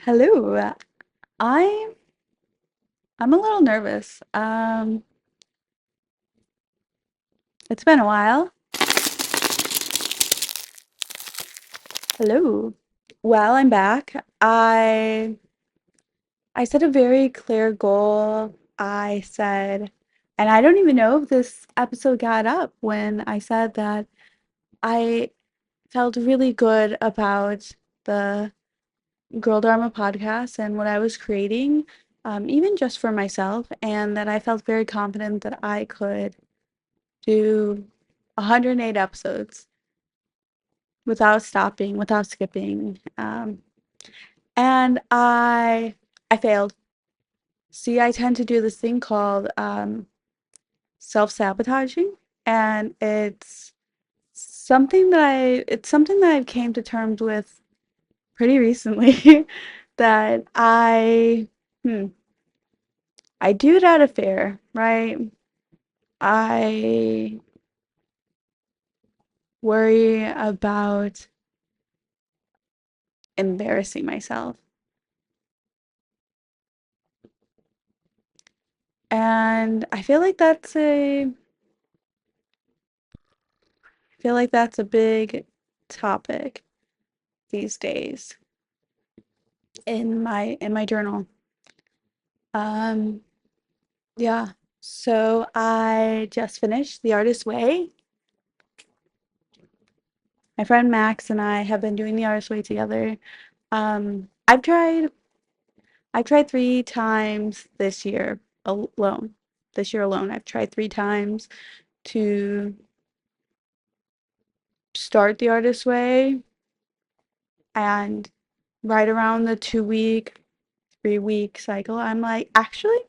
Hello. I I'm a little nervous. It's been a while. Hello. Well, I'm back. I set a very clear goal. I said, and I don't even know if this episode got up when I said that I felt really good about the girldharma podcast and what I was creating, even just for myself, and that I felt very confident that I could do 108 episodes without stopping, without skipping. And I failed. See, I tend to do this thing called self-sabotaging, and it's something that I've came to terms with pretty recently that hmm, I do it out of fear, right? I worry about embarrassing myself. And I feel like that's a big topic these days in my journal. Um, yeah. So I just finished The Artist's Way. My friend Max and I have been doing The Artist's Way together. Um, I've tried I've tried 3 times this year alone. This year alone, I've tried 3 times to start The Artist's Way, and right around the 2 week, 3 week cycle, I'm like, actually,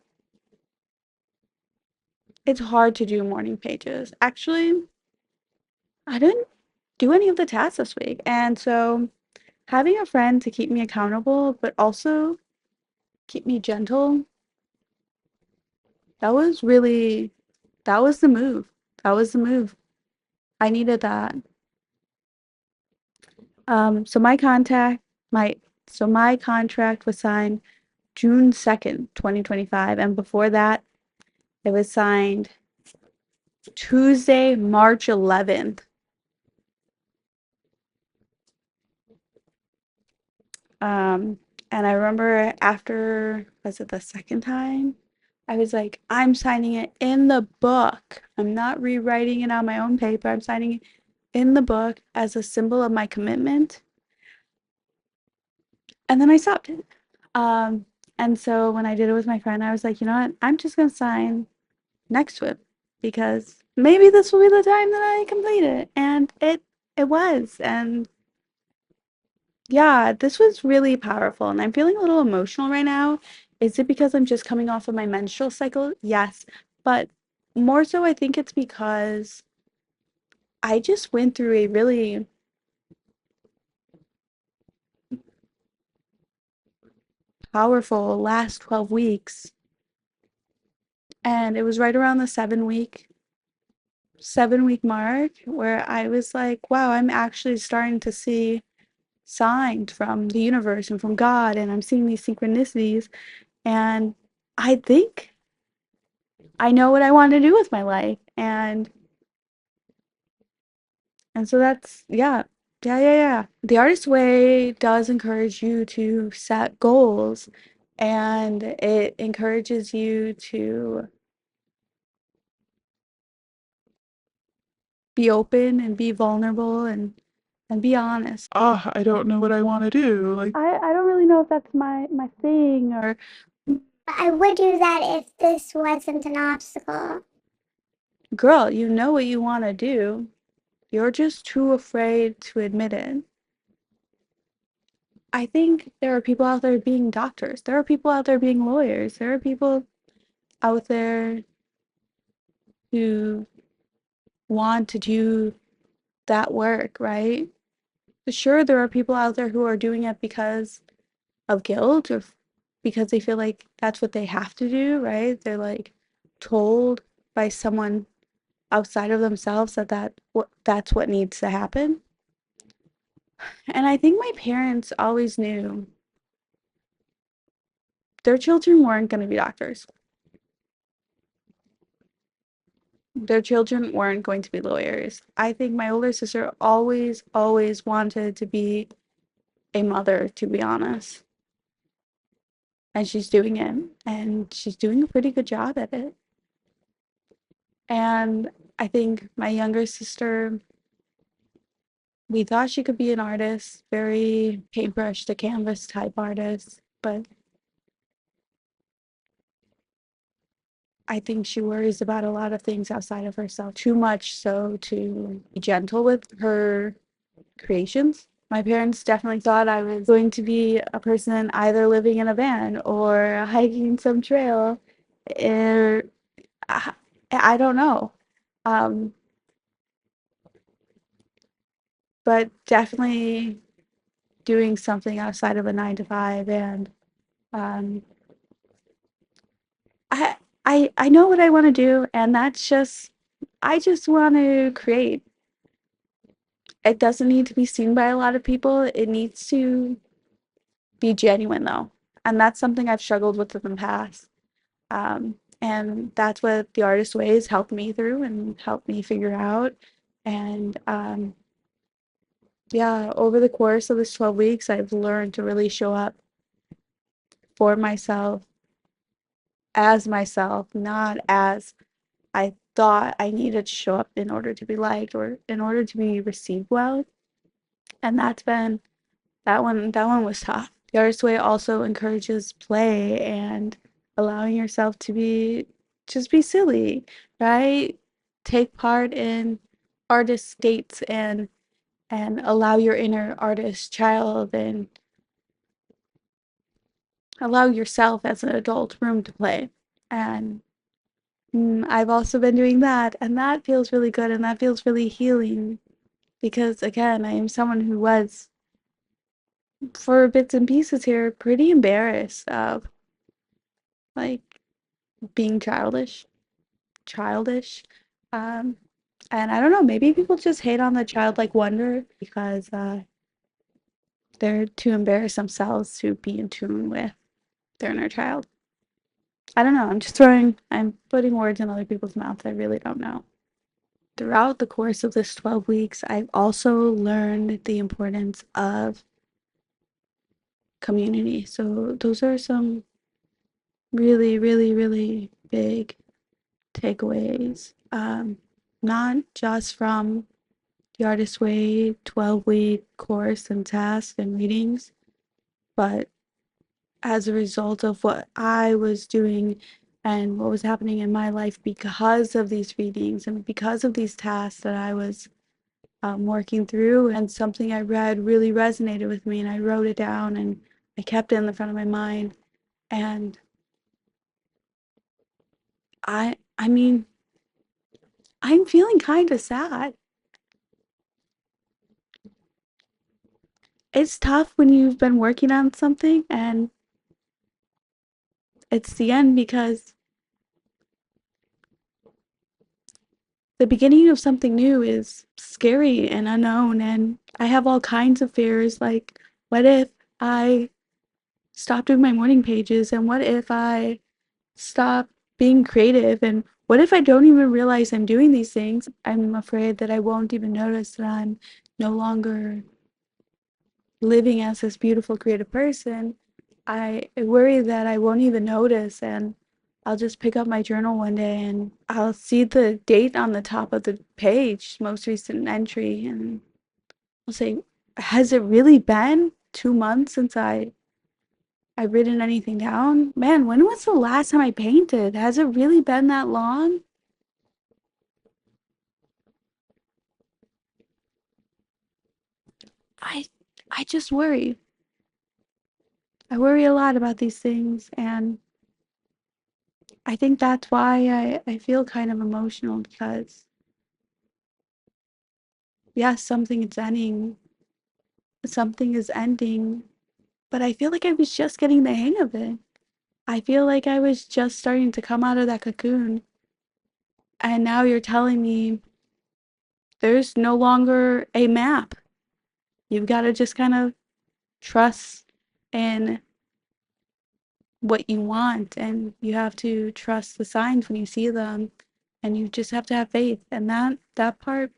it's hard to do morning pages. Actually, I didn't do any of the tasks this week. And so having a friend to keep me accountable, but also keep me gentle, that was really, that was the move. That was the move. I needed that. So my my contract was signed June 2nd, 2025, and before that, it was signed Tuesday, March 11th. Um, and I remember after, was it the second time? I was like, I'm signing it in the book. I'm not rewriting it on my own paper. I'm signing it in the book as a symbol of my commitment. And then I stopped it. Um, and so when I did it with my friend, I was like, you know what? I'm just gonna sign next to it because maybe this will be the time that I complete it. And it was. And yeah, this was really powerful, and I'm feeling a little emotional right now. Is it because I'm just coming off of my menstrual cycle? Yes, but more so, I think it's because I just went through a really powerful last 12 weeks, and it was right around the 7-week mark where I was like, wow, I'm actually starting to see signs from the universe and from God, and I'm seeing these synchronicities, and I think I know what I want to do with my life. And so that's, yeah, yeah. The artist way does encourage you to set goals, and it encourages you to be open and be vulnerable and be honest. I don't know what I want to do. I don't really know if that's my thing, or I would do that if this wasn't an obstacle. girl, you know what you want to do. You're just too afraid to admit it. I think there are people out there being doctors. There are people out there being lawyers. There are people out there who want to do that work, right? Sure, there are people out there who are doing it because of guilt or because they feel like that's what they have to do, right? They're like told by someone outside of themselves that that's what needs to happen. And I think my parents always knew their children weren't going to be doctors. Their children weren't going to be lawyers. I think my older sister always, always wanted to be a mother, to be honest. And she's doing it, and she's doing a pretty good job at it. And I think my younger sister, we thought she could be an artist, very paintbrush to canvas type artist, but I think she worries about a lot of things outside of herself, too much so to be gentle with her creations. My parents definitely thought I was going to be a person either living in a van or hiking some trail. Or, I don't know. Um, but definitely doing something outside of a 9 to 5. And um, I, I know what I want to do, and I just want to create. It doesn't need to be seen by a lot of people. It needs to be genuine, though. And that's something I've struggled with in the past. And that's what the artist ways helped me through and helped me figure out. And yeah, over the course of this 12 weeks, I've learned to really show up for myself, not as I thought I needed to show up in order to be liked or in order to be received well. And that one was tough. The artist way also encourages play and allowing yourself to just be silly, right? Take part in artist states and allow your inner artist child and allow yourself as an adult room to play. And I've also been doing that, and that feels really good and that feels really healing because again, I am someone who was for bits and pieces here pretty embarrassed of like being childish. Um, and I don't know, maybe people just hate on the childlike wonder because they're too embarrassed themselves to be in tune with their inner child. I don't know. I'm putting words in other people's mouths. I really don't know. Throughout the course of this 12 weeks, I've also learned the importance of community. So those are some really, really, really big takeaways. Not just from the Artist Way 12-week course and tasks and readings, but as a result of what I was doing and what was happening in my life because of these readings and because of these tasks that I was working through. And something I read really resonated with me, and I wrote it down and I kept it in the front of my mind. And I mean, I'm feeling kind of sad. It's tough when you've been working on something and it's the end because the beginning of something new is scary and unknown. And I have all kinds of fears like, what if I stop doing my morning pages? And what if I stop being creative? And what if I don't even realize I'm doing these things? I'm afraid that I won't even notice that I'm no longer living as this beautiful creative person. I worry that I won't even notice, and I'll just pick up my journal one day and I'll see the date on the top of the page, most recent entry, and I'll say, has it really been 2 months since I've written anything down? Man, when was the last time I painted? Has it really been that long? I I just worry. I worry a lot about these things, and I think that's why I feel kind of emotional because yes, something is ending, but I feel like I was just getting the hang of it. I feel like I was just starting to come out of that cocoon, and now you're telling me there's no longer a map. You've got to just kind of trust in what you want, and you have to trust the signs when you see them, and you just have to have faith. And that part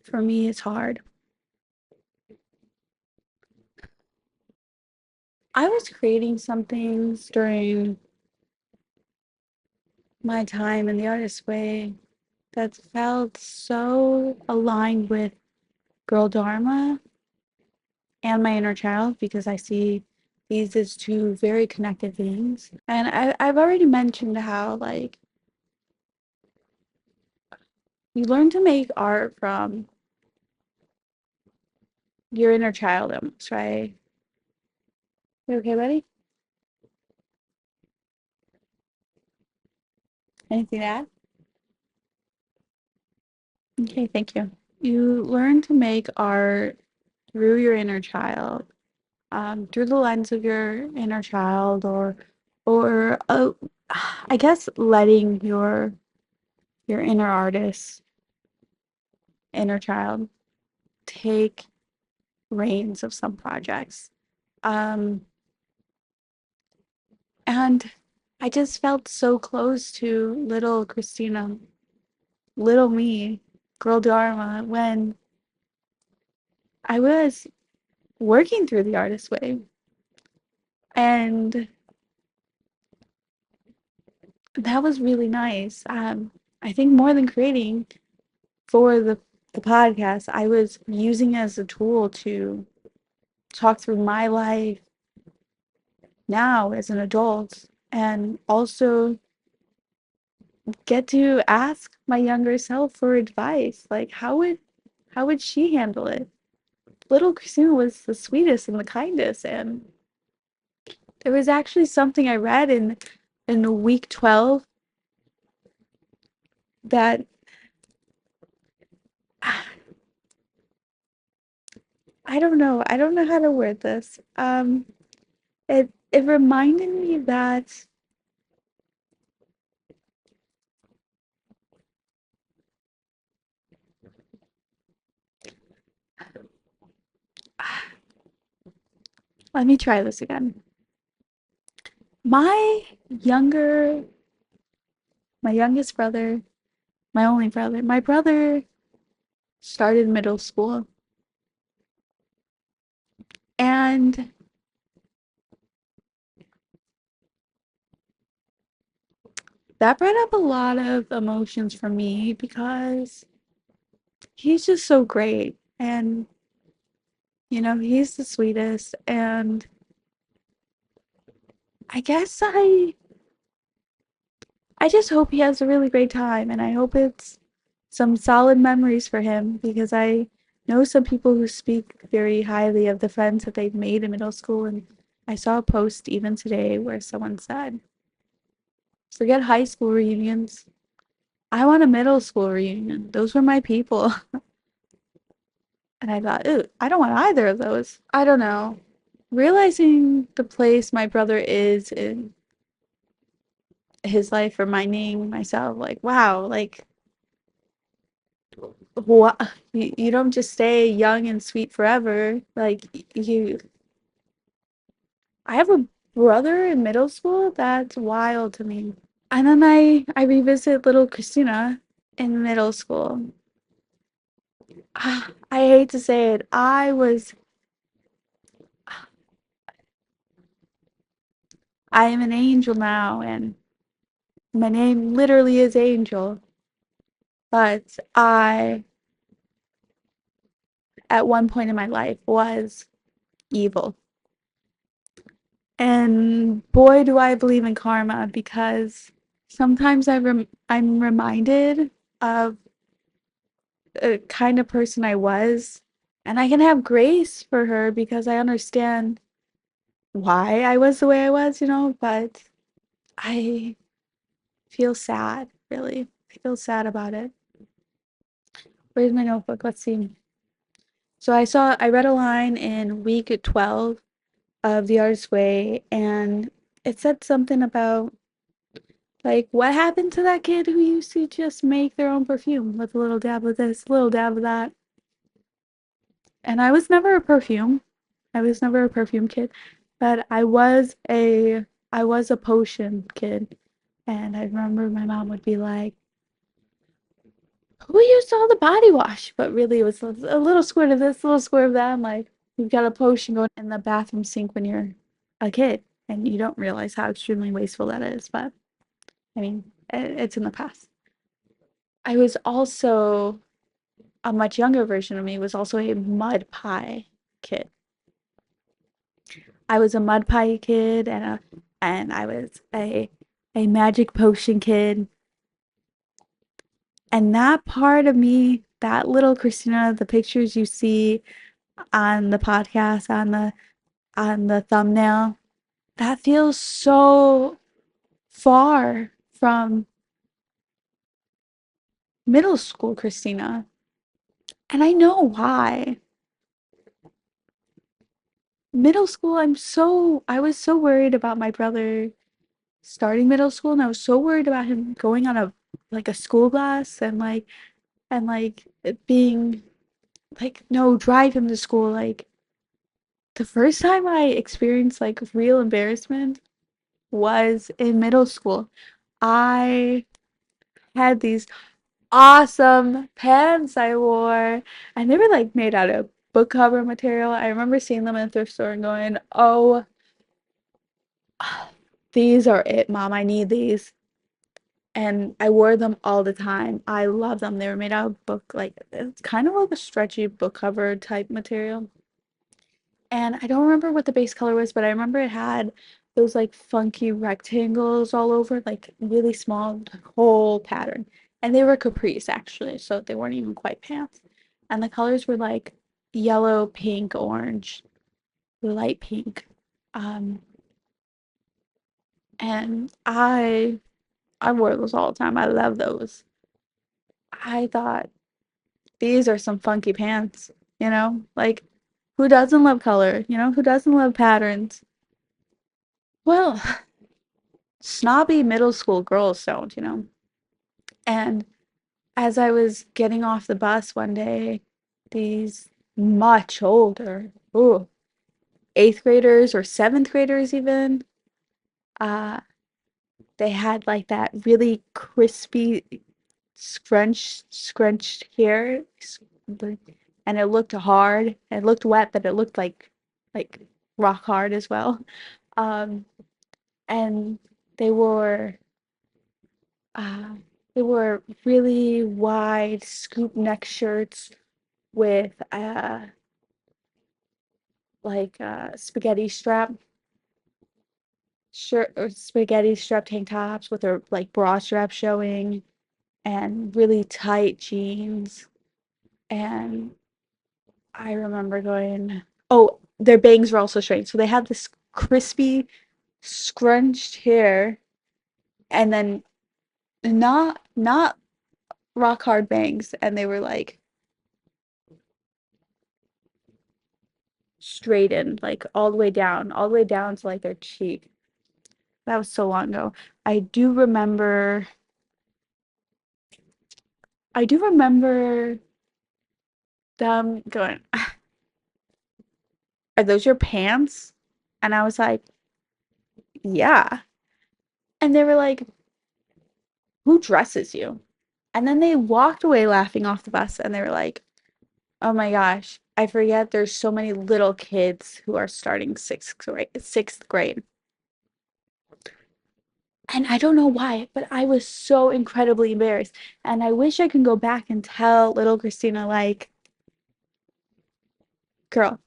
for me is hard. I was creating some things during my time in the artist way that felt so aligned with girl dharma and my inner child, because I see these as two very connected things. And I've already mentioned how, like, you learn to make art from your inner child almost, right? You okay, buddy? Anything to add? Okay, thank you. You learn to make art through your inner child, through the lens of your inner child, or I guess letting your inner artist, inner child, take reins of some projects. Um, and I just felt so close to little Christina, little me, girl Dharma, when I was working through the artist way. And that was really nice. I think more than creating for the podcast, I was using it as a tool to talk through my life now as an adult, and also get to ask my younger self for advice. Like, how would she handle it? Little Christina was the sweetest and the kindest, and there was actually something I read in week 12 that I don't know. I don't know how to word this. It reminded me that let me try this again. My younger, my youngest brother, my only brother, my brother started middle school, and that brought up a lot of emotions for me because he's just so great, and he's the sweetest, and I guess I just hope he has a really great time, and I hope it's some solid memories for him, because I know some people who speak very highly of the friends that they've made in middle school. And I saw a post even today where someone said, forget high school reunions. I want a middle school reunion. Those were my people. And I thought, ooh, I don't want either of those. I don't know. Realizing the place my brother is in his life, reminding myself, like, wow, like, what, you don't just stay young and sweet forever. Like, I have a brother in middle school. That's wild to me. And then I revisit little Christina in middle school. I hate to say it. I am an angel now, and my name literally is Angel. But I, at one point in my life, was evil. And boy, do I believe in karma, because sometimes I'm reminded of the kind of person I was, and I can have grace for her because I understand why I was the way I was, but I feel sad, really. I feel sad about it. Where's my notebook? Let's see. So I read a line in week 12 of The Artist's Way, and it said something about, like, what happened to that kid who used to just make their own perfume with a little dab of this, a little dab of that? And I was never a perfume. I was never a perfume kid, but I was a potion kid. And I remember my mom would be like, who used all the body wash? But really, it was a little squirt of this, a little squirt of that. I'm like, you've got a potion going in the bathroom sink when you're a kid, and you don't realize how extremely wasteful that is. But I mean, it's in the past. I was also a much younger version of me was also a mud pie kid. I was a mud pie kid and I was a magic potion kid. And that part of me, that little Christina, the pictures you see on the podcast, on the thumbnail, that feels so far from middle school Christina. And I know why. Middle school, I was so worried about my brother starting middle school, and I was so worried about him going on a school bus and like it being like no, drive him to school. Like the first time I experienced like real embarrassment was in middle school. I had these awesome pants I wore, and they were like made out of book cover material. I remember seeing them in a thrift store and going, "Oh, these are it, Mom. I need these." And I wore them all the time. I love them. They were made out of book, like it's kind of like a stretchy book cover type material. And I don't remember what the base color was, but I remember it had those like funky rectangles all over, like really small whole pattern. And they were capris actually, so they weren't even quite pants. And the colors were like yellow, pink, orange, light pink. Um, and I wore those all the time. I love those. I thought these are some funky pants, you know? Like who doesn't love color, you know? Who doesn't love patterns? Well, snobby middle school girls don't, you know? And as I was getting off the bus one day, these much older, ooh, eighth graders or seventh graders even, uh, they had like that really crispy scrunched hair, and it looked hard. It looked wet, but it looked like rock hard as well. Um, and they wore uh, they wore really wide scoop neck shirts with like spaghetti strap shirt or spaghetti strap tank tops with their like bra strap showing and really tight jeans. And I remember going, oh, their bangs were also straight. So they had this crispy, scrunched hair and then not rock hard bangs. And they were like straightened, like all the way down to like their cheek. That was so long ago. I do remember I do remember them going, are those your pants? And I was like, yeah. And they were like, who dresses you? And then they walked away laughing off the bus and they were like, oh my gosh, I forget there's so many little kids who are starting sixth grade. And I don't know why, but I was so incredibly embarrassed. And I wish I could go back and tell little Christina, like, girl,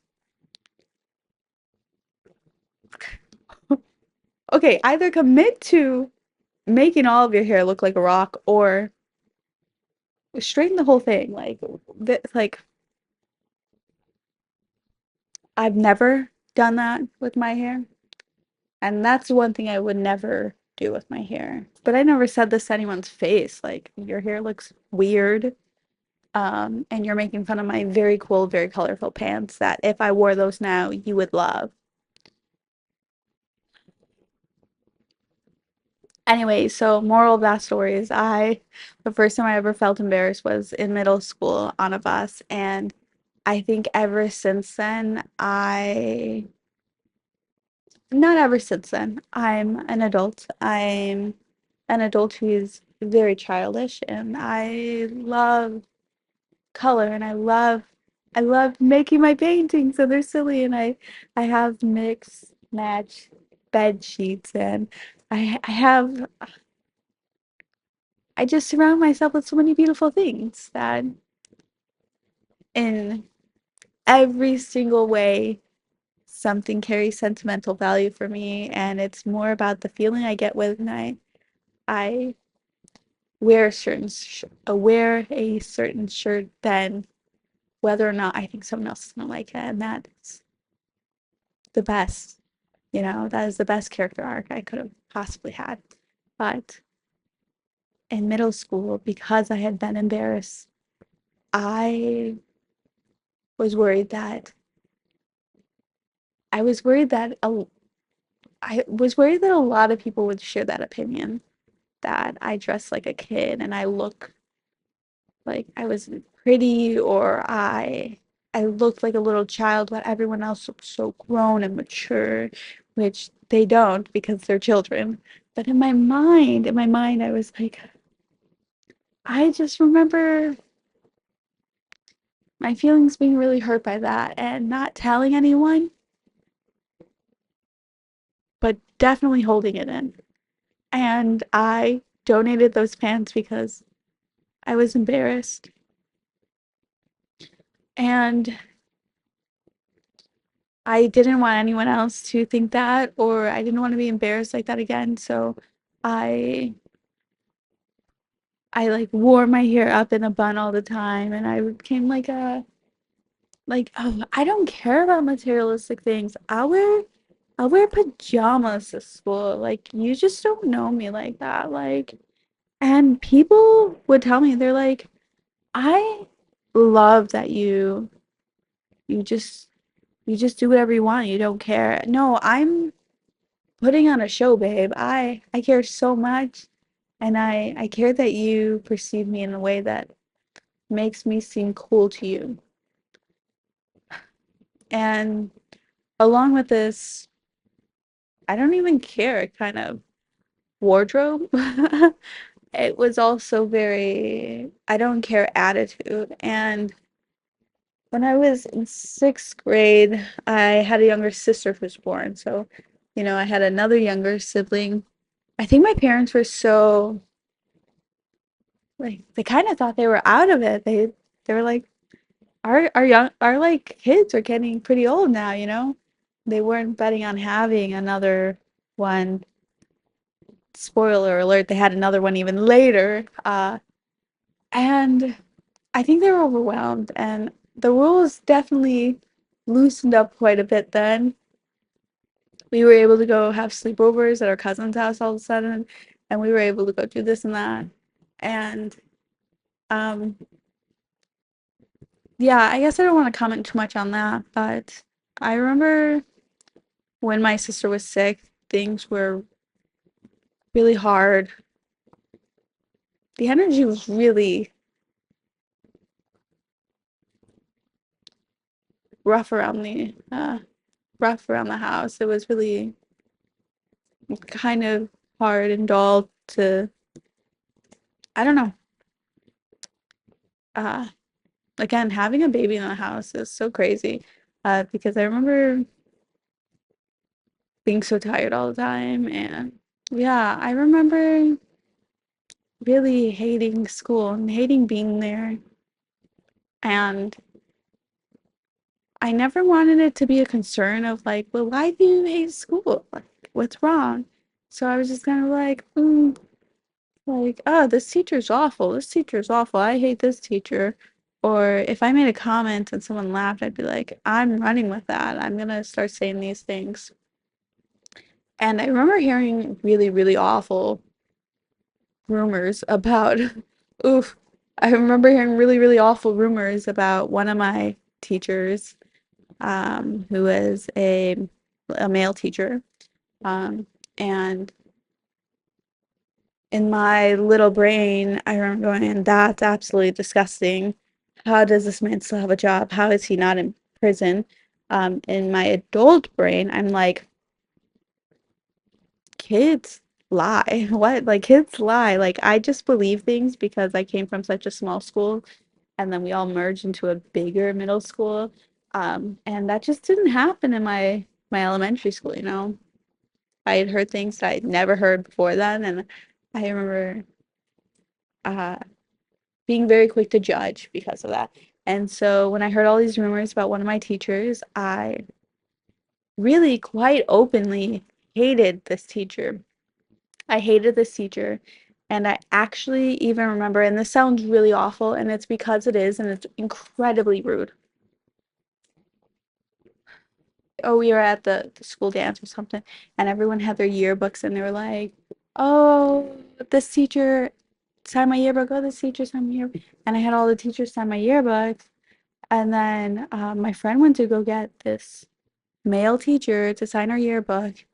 okay, either commit to making all of your hair look like a rock or straighten the whole thing. Like I've never done that with my hair. And that's one thing I would never do with my hair. But I never said this to anyone's face. Like, your hair looks weird. And you're making fun of my very cool, very colorful pants that if I wore those now, you would love. Anyway, so moral of that story is the first time I ever felt embarrassed was in middle school on a bus. And I think ever since then, not ever since then. I'm an adult. I'm an adult who is very childish, and I love color, and I love making my paintings, so they're silly, and I have mix match bed sheets, and I just surround myself with so many beautiful things that in every single way something carries sentimental value for me, and it's more about the feeling I get when I wear a certain shirt than whether or not I think someone else is gonna like it, and that's the best. That is the best character arc I could have possibly had. But in middle school, because I had been embarrassed, I was worried that I was worried that a, I was worried that a lot of people would share that opinion that I dress like a kid and I look like I was pretty, or I looked like a little child, but everyone else looked so grown and mature, which they don't because they're children. But in my mind, I was like, I just remember my feelings being really hurt by that and not telling anyone, but definitely holding it in. And I donated those pants because I was embarrassed. And I didn't want anyone else to think that, or I didn't want to be embarrassed like that again. So I I like wore my hair up in a bun all the time, and I became like, oh, I don't care about materialistic things. I'll wear pajamas to school. Like, you just don't know me like that. Like, and people would tell me, they're like, I love that you just you just do whatever you want. You don't care. No, I'm putting on a show, babe. I care so much, and I care that you perceive me in a way that makes me seem cool to you. And along with this, I don't even care kind of wardrobe. It was also very I don't care attitude. And when I was in sixth grade, I had a younger sister who was born. So, I had another younger sibling. I think my parents were so like they kind of thought they were out of it. They were like, our like kids are getting pretty old now. They weren't betting on having another one. Spoiler alert, they had another one even later. And I think they were overwhelmed, and the rules definitely loosened up quite a bit then. We were able to go have sleepovers at our cousin's house all of a sudden, and we were able to go do this and that. And um yeah, I guess I don't want to comment too much on that, but I remember when my sister was sick, things were really hard. The energy was really rough around the house. It was really kind of hard and dull to, I don't know. Uh, Again, having a baby in the house is so crazy. Because I remember being so tired all the time, and yeah, I remember really hating school and hating being there. And I never wanted it to be a concern of like, well, why do you hate school? Like, what's wrong? So I was just kind of like, like, oh, this teacher's awful. This teacher's awful. I hate this teacher. Or if I made a comment and someone laughed, I'd be like, I'm running with that. I'm gonna start saying these things. And I remember hearing really, really awful rumors about, oof, I remember hearing really, really awful rumors about one of my teachers, who was a male teacher. And in my little brain, I remember going, that's absolutely disgusting. How does this man still have a job? How is he not in prison? In my adult brain, I'm like, kids lie. What? Like kids lie. Like I just believe things because I came from such a small school and then we all merged into a bigger middle school. And that just didn't happen in my elementary school, you know. I had heard things that I'd never heard before then, and I remember uh being very quick to judge because of that. And so when I heard all these rumors about one of my teachers, I really quite openly hated this teacher. I hated this teacher. And I actually even remember, and this sounds really awful, and it's because it is, and it's incredibly rude. Oh, we were at the school dance or something, and everyone had their yearbooks, and they were like, "Oh, this teacher signed my yearbook. Oh, this teacher signed my yearbook." And I had all the teachers sign my yearbooks, and then my friend went to go get this male teacher to sign her yearbook,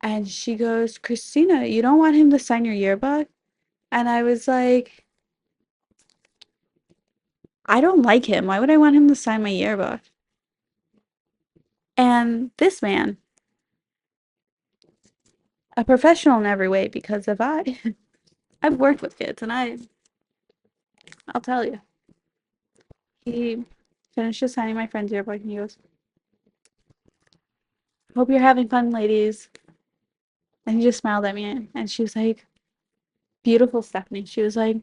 and she goes, "Christina, you don't want him to sign your yearbook?" And I was like, "I don't like him. Why would I want him to sign my yearbook?" And this man, a professional in every way, because if I've worked with kids, and I'll tell you, he finishes signing my friend's yearbook, and he goes, "Hope you're having fun, ladies." And he just smiled at me, and she was like, "Beautiful, Stephanie." She was like,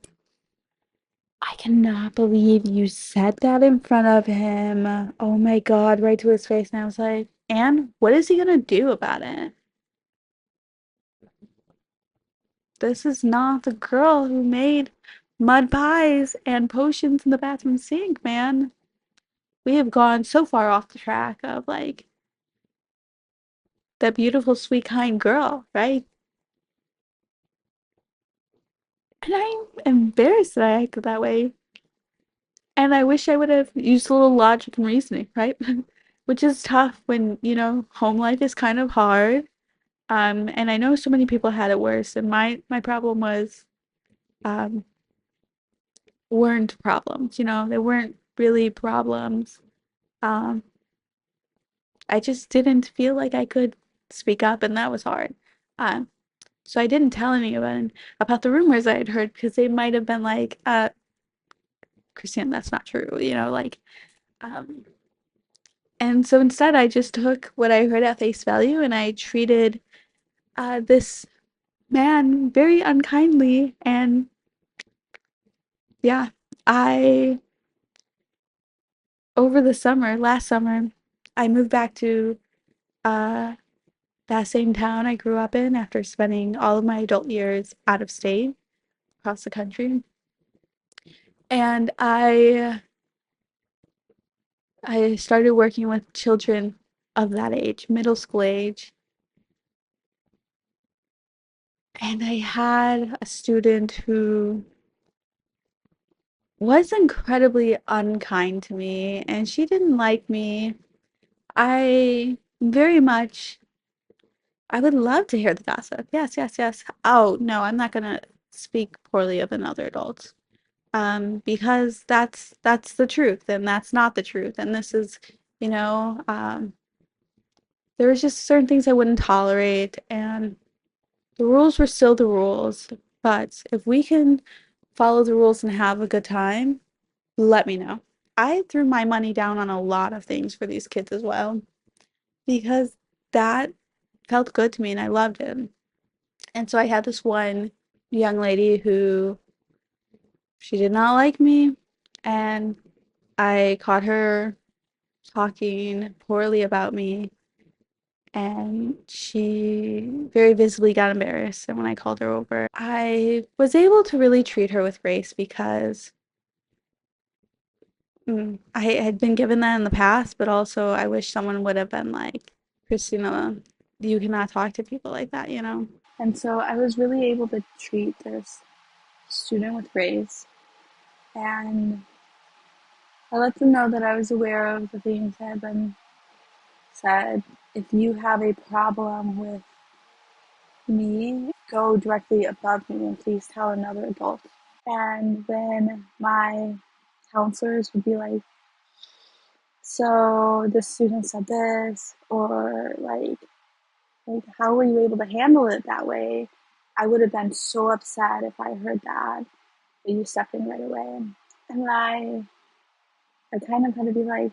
"I cannot believe you said that in front of him. Oh my God," right to his face. And I was like, "And what is he gonna do about it? This is not the girl who made mud pies and potions in the bathroom sink, man. We have gone so far off the track of like that beautiful, sweet, kind girl, right?" And I'm embarrassed that I acted that way. And I wish I would have used a little logic and reasoning, right? Which is tough when, you know, home life is kind of hard. And I know so many people had it worse. And my problem was um weren't problems, you know, they weren't really problems. Um, I just didn't feel like I could speak up, and that was hard. Um, so I didn't tell anyone about the rumors I had heard because they might have been like, Christian, that's not true, you know, like, um, and so instead I just took what I heard at face value and I treated this man very unkindly. And yeah, I, over the summer, last summer, I moved back to uh, that same town I grew up in after spending all of my adult years out of state across the country. And I started working with children of that age, middle school age. And I had a student who was incredibly unkind to me, and she didn't like me. I very much, I would love to hear the gossip. Yes, yes, yes. Oh, no, I'm not gonna speak poorly of another adult. Because that's the truth, and that's not the truth. And this is, you know, there was just certain things I wouldn't tolerate, and the rules were still the rules. But if we can follow the rules and have a good time, let me know. I threw my money down on a lot of things for these kids as well because that felt good to me and I loved it. And so I had this one young lady who she did not like me, and I caught her talking poorly about me, and she very visibly got embarrassed. And when I called her over, I was able to really treat her with grace because I had been given that in the past, but also I wish someone would have been like, "Christina, you cannot talk to people like that, you know?" And so I was really able to treat this student with grace, and I let them know that I was aware of the things that had been said. If you have a problem with me, go directly above me and please tell another adult. And then my counselors would be like, "So the student said this," or like like, how were you able to handle it that way? I would have been so upset if I heard that you stepped in right away. And I kind of had to be like,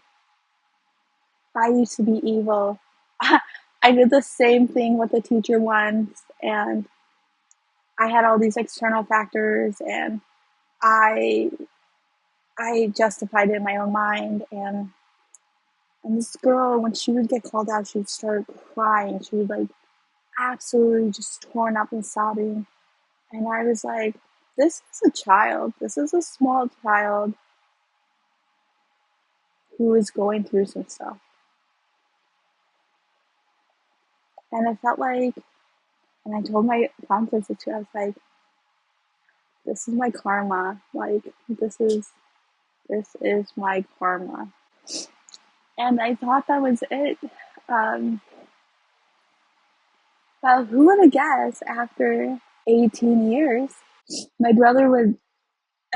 I used to be evil. I did the same thing with the teacher once, and I had all these external factors, and I I justified it in my own mind. And this girl, when she would get called out, she would start crying. She would like absolutely just torn up and sobbing. And I was like, this is a child. This is a small child who is going through some stuff. And I felt like, and I told my counselor too, I was like, this is my karma. Like, this is my karma. And I thought that was it. Um, well, who would have guessed after 18 years, my brother would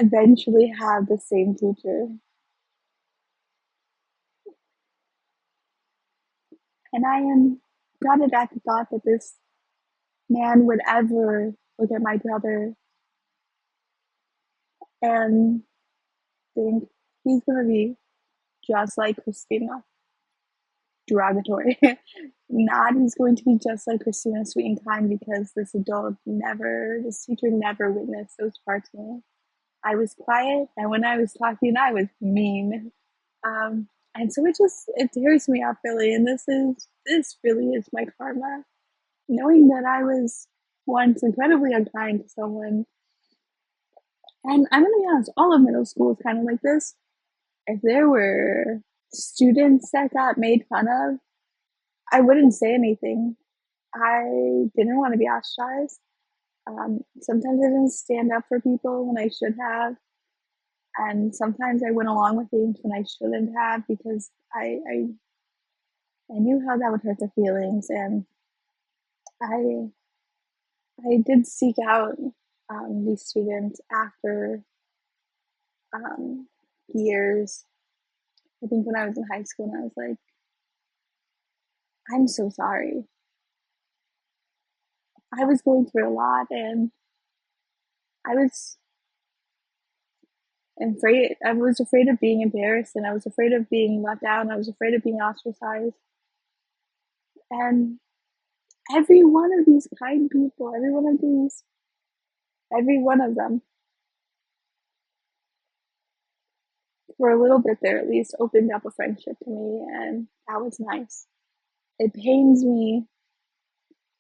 eventually have the same teacher. And I am gutted at the thought that this man would ever look at my brother and think he's going to be just like Christina. Derogatory. Not he's going to be just like Christina, sweet and kind, because this teacher never witnessed those parts of me. I was quiet, and when I was talking, I was mean. And so it tears me up really, and this really is my karma. Knowing that I was once incredibly unkind to someone, and I'm gonna be honest, all of middle school was kind of like this. If there were students that got made fun of, I wouldn't say anything. I didn't want to be ostracized. Sometimes I didn't stand up for people when I should have, and sometimes I went along with things when I shouldn't have because I knew how that would hurt their feelings, and I I did seek out these students after years. I think when I was in high school, and I was like, I'm so sorry. I was going through a lot, and I was afraid. I was afraid of being embarrassed, and I was afraid of being let down. I was afraid of being ostracized. And every one of these kind people, every one of them, for a little bit there at least, opened up a friendship to me, and that was nice. It pains me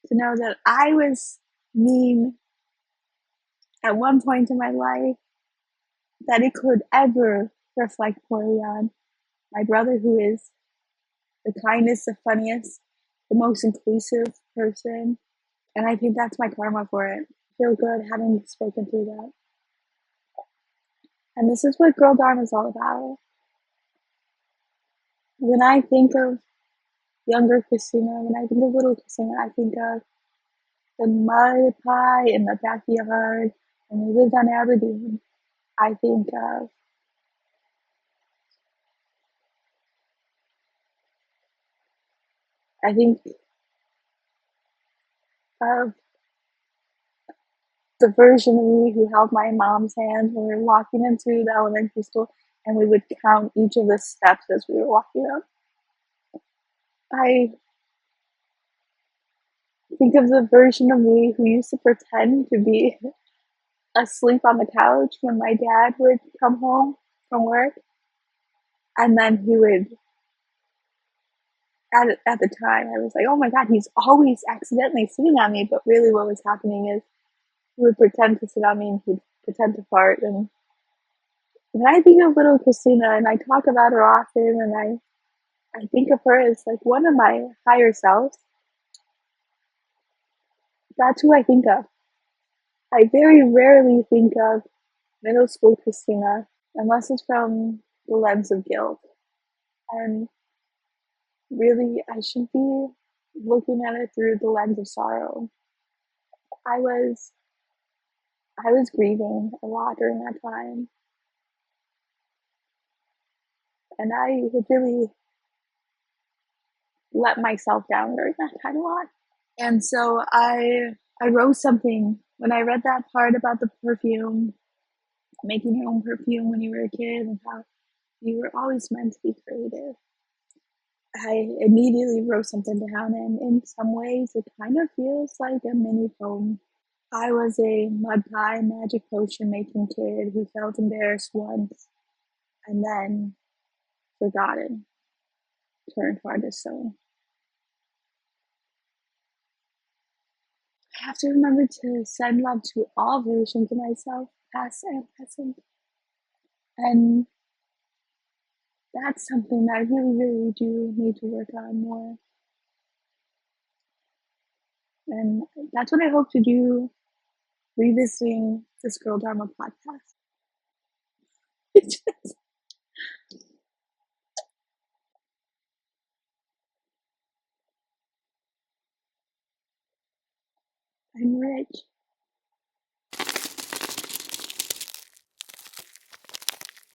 to know that I was mean at one point in my life, that it could ever reflect poorly on my brother, who is the kindest, the funniest, the most inclusive person. And I think that's my karma for it. I feel good having spoken through that. And this is what Girl Dharma is all about. When I think of younger Christina, when I think of little Christina, I think of the mud pie in the backyard when we lived on Aberdeen. I think of I think of the version of me who held my mom's hand when we were walking into the elementary school, and we would count each of the steps as we were walking up. I think of the version of me who used to pretend to be asleep on the couch when my dad would come home from work, and then he would, at the time, I was like, oh my god, he's always accidentally sitting on me, but really what was happening is he would pretend to sit on me, and he'd pretend to fart. And when I think of little Christina, and I talk about her often, and I think of her as like one of my higher selves, that's who I think of. I very rarely think of middle school Christina unless it's from the lens of guilt. And really, I should be looking at it through the lens of sorrow. I was I was grieving a lot during that time, and I had really let myself down during that time a lot. And so I wrote something when I read that part about the perfume, making your own perfume when you were a kid, and how you were always meant to be creative. I immediately wrote something down, and in some ways, it kind of feels like a mini poem. I was a mud pie magic potion making kid who felt embarrassed once and then forgotten, turned hard as stone. I have to remember to send love to all versions of myself, past and present. And that's something that I really, really do need to work on more. And that's what I hope to do revisiting this Girl Dharma podcast. I'm rich.